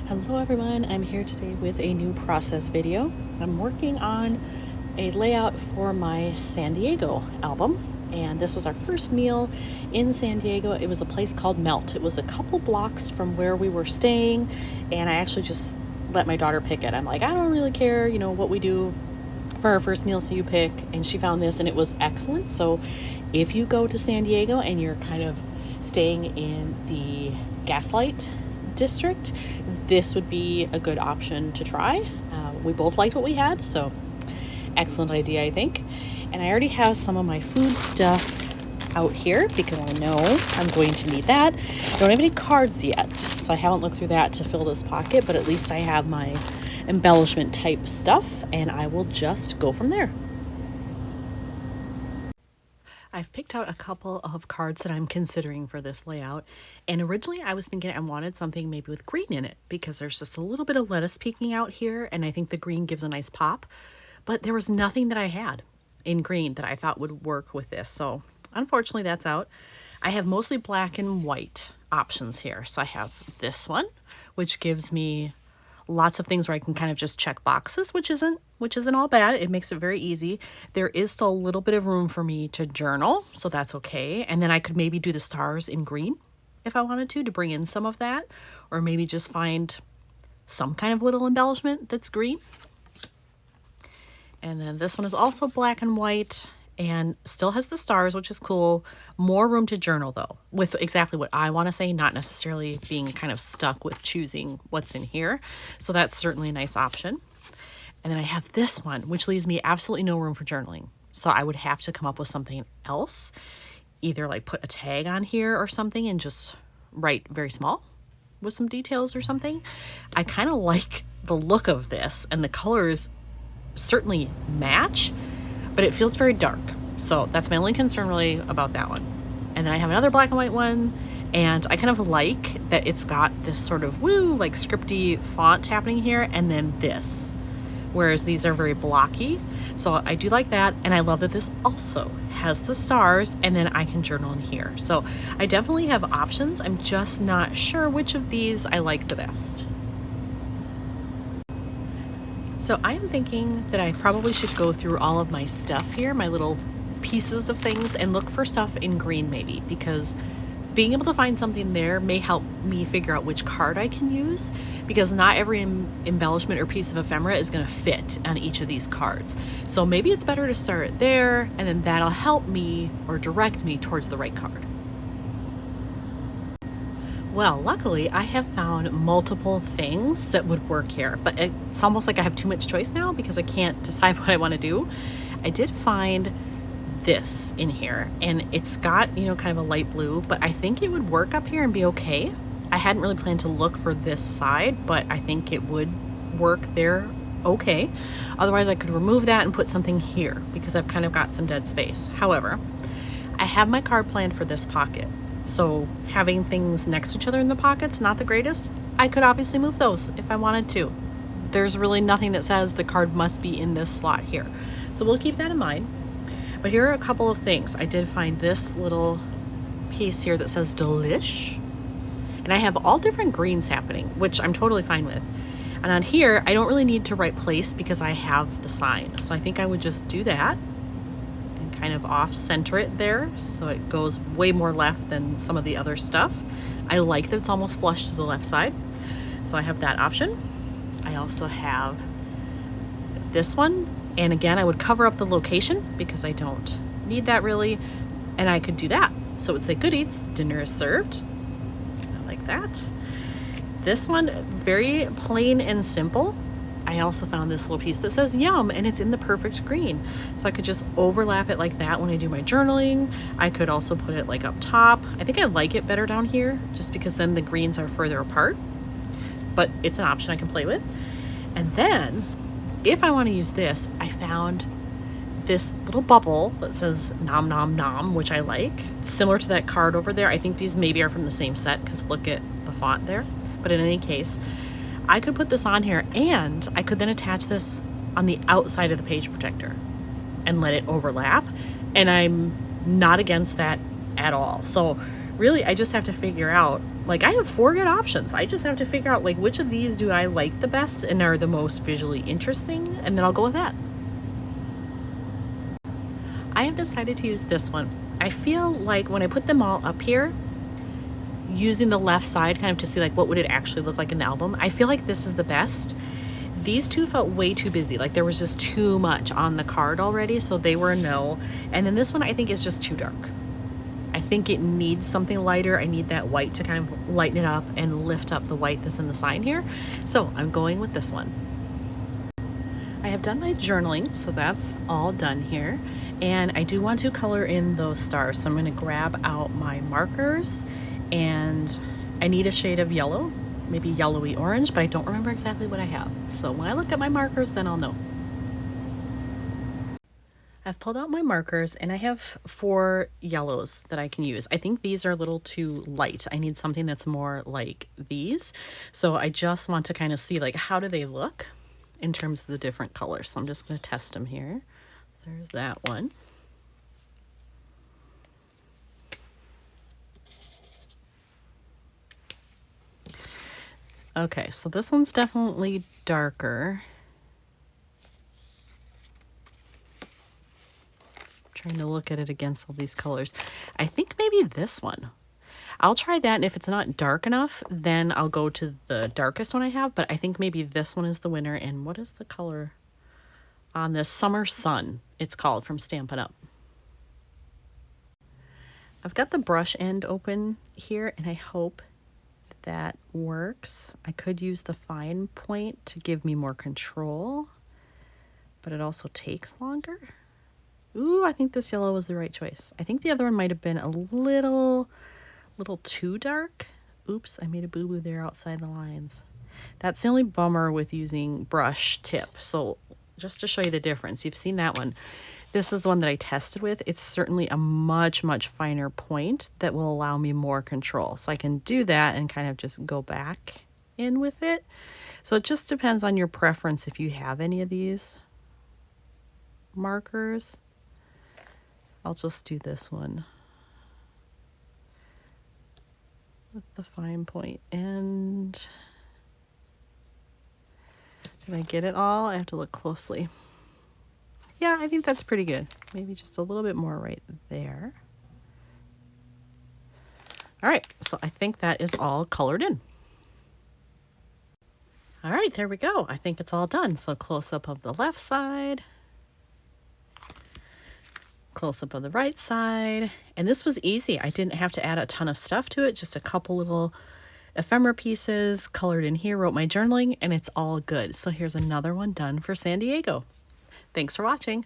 Hello everyone, I'm here today with a new process video. I'm working on a layout for my San Diego album, and this was our first meal in San Diego. It was a place called Melt. It was a couple blocks from where we were staying, and I actually just let my daughter pick it. I'm like, I don't really care, what we do for our first meal, so you pick. And she found this and it was excellent. So if you go to San Diego and you're kind of staying in the Gaslight district, this would be a good option to try. We both liked what we had, so excellent idea, I think. And I already have some of my food stuff out here because I know I'm going to need that. I don't have any cards yet, so I haven't looked through that to fill this pocket, but at least I have my embellishment type stuff, and I will just go from there. I've picked out a couple of cards that I'm considering for this layout, and originally I was thinking I wanted something maybe with green in it because there's just a little bit of lettuce peeking out here, and I think the green gives a nice pop, but there was nothing that I had in green that I thought would work with this, so unfortunately that's out. I have mostly black and white options here, so I have this one, which gives me lots of things where I can kind of just check boxes, which isn't all bad. It makes it very easy. There is still a little bit of room for me to journal, so that's okay. And then I could maybe do the stars in green if I wanted to bring in some of that, or maybe just find some kind of little embellishment that's green. And then this one is also black and white and still has the stars, which is cool. More room to journal though, with exactly what I want to say, not necessarily being kind of stuck with choosing what's in here. So that's certainly a nice option. And then I have this one, which leaves me absolutely no room for journaling. So I would have to come up with something else, either like put a tag on here or something and just write very small with some details or something. I kind of like the look of this, and the colors certainly match, but it feels very dark. So that's my only concern really about that one. And then I have another black and white one, and I kind of like that it's got this sort of like scripty font happening here, and then this, whereas these are very blocky. So I do like that, and I love that this also has the stars, and then I can journal in here. So I definitely have options. I'm just not sure which of these I like the best. So I am thinking that I probably should go through all of my stuff here, my little pieces of things, and look for stuff in green maybe, because being able to find something there may help me figure out which card I can use, because not every embellishment or piece of ephemera is going to fit on each of these cards. So maybe it's better to start there, and then that'll help me or direct me towards the right card. Well, luckily I have found multiple things that would work here, but it's almost like I have too much choice now because I can't decide what I want to do. I did find this in here, and it's got, kind of a light blue, but I think it would work up here and be okay. I hadn't really planned to look for this side, but I think it would work there okay. Otherwise I could remove that and put something here because I've kind of got some dead space. However, I have my card planned for this pocket. So having things next to each other in the pockets, not the greatest. I could obviously move those if I wanted to. There's really nothing that says the card must be in this slot here. So we'll keep that in mind. But here are a couple of things. I did find this little piece here that says Delish. And I have all different greens happening, which I'm totally fine with. And on here, I don't really need to write place because I have the sign. So I think I would just do that. Kind of off center it there so it goes way more left than some of the other stuff. I like that it's almost flush to the left side, so I have that option. I also have this one, and again I would cover up the location because I don't need that really, and I could do that so it would say good eats, dinner is served. I like that. This one, very plain and simple. I also found this little piece that says yum, and it's in the perfect green. So I could just overlap it like that when I do my journaling. I could also put it like up top. I think I like it better down here just because then the greens are further apart, but it's an option I can play with. And then if I want to use this, I found this little bubble that says nom nom nom, which I like. It's similar to that card over there. I think these maybe are from the same set because look at the font there. But in any case, I could put this on here, and I could then attach this on the outside of the page protector and let it overlap, and I'm not against that at all. So really, I just have to figure out, like, I have 4 good options. I just have to figure out, like, which of these do I like the best and are the most visually interesting, and then I'll go with that. I have decided to use this one. I feel like when I put them all up here, using the left side kind of to see like what would it actually look like in the album, I feel like this is the best. These two felt way too busy. Like there was just too much on the card already, so they were a no. And then this one I think is just too dark. I think it needs something lighter. I need that white to kind of lighten it up and lift up the white that's in the sign here. So I'm going with this one. I have done my journaling, so that's all done here. And I do want to color in those stars. So I'm gonna grab out my markers, and I need a shade of yellow, maybe yellowy orange, but I don't remember exactly what I have. So when I look at my markers, then I'll know. I've pulled out my markers and I have 4 yellows that I can use. I think these are a little too light. I need something that's more like these. So I just want to kind of see like how do they look in terms of the different colors. So I'm just going to test them here. There's that one. Okay, so this one's definitely darker. Trying to look at it against all these colors. I think maybe this one. I'll try that, and if it's not dark enough, then I'll go to the darkest one I have, but I think maybe this one is the winner. And what is the color on this? Summer Sun, it's called, from Stampin' Up. I've got the brush end open here, and I hope that works. I could use the fine point to give me more control, but it also takes longer. Ooh, I think this yellow was the right choice. I think the other one might have been a little too dark. Oops, I made a boo-boo there outside the lines. That's the only bummer with using brush tip. So just to show you the difference, you've seen that one. This is the one that I tested with. It's certainly a much finer point that will allow me more control. So I can do that and kind of just go back in with it. So it just depends on your preference if you have any of these markers. I'll just do this one with the fine point. And did I get it all? I have to look closely. Yeah, I think that's pretty good. Maybe just a little bit more right there. All right, so I think that is all colored in. All right, there we go. I think it's all done. So close up of the left side, close up of the right side. And this was easy. I didn't have to add a ton of stuff to it, just a couple little ephemera pieces colored in here, wrote my journaling, and it's all good. So here's another one done for San Diego. Thanks for watching.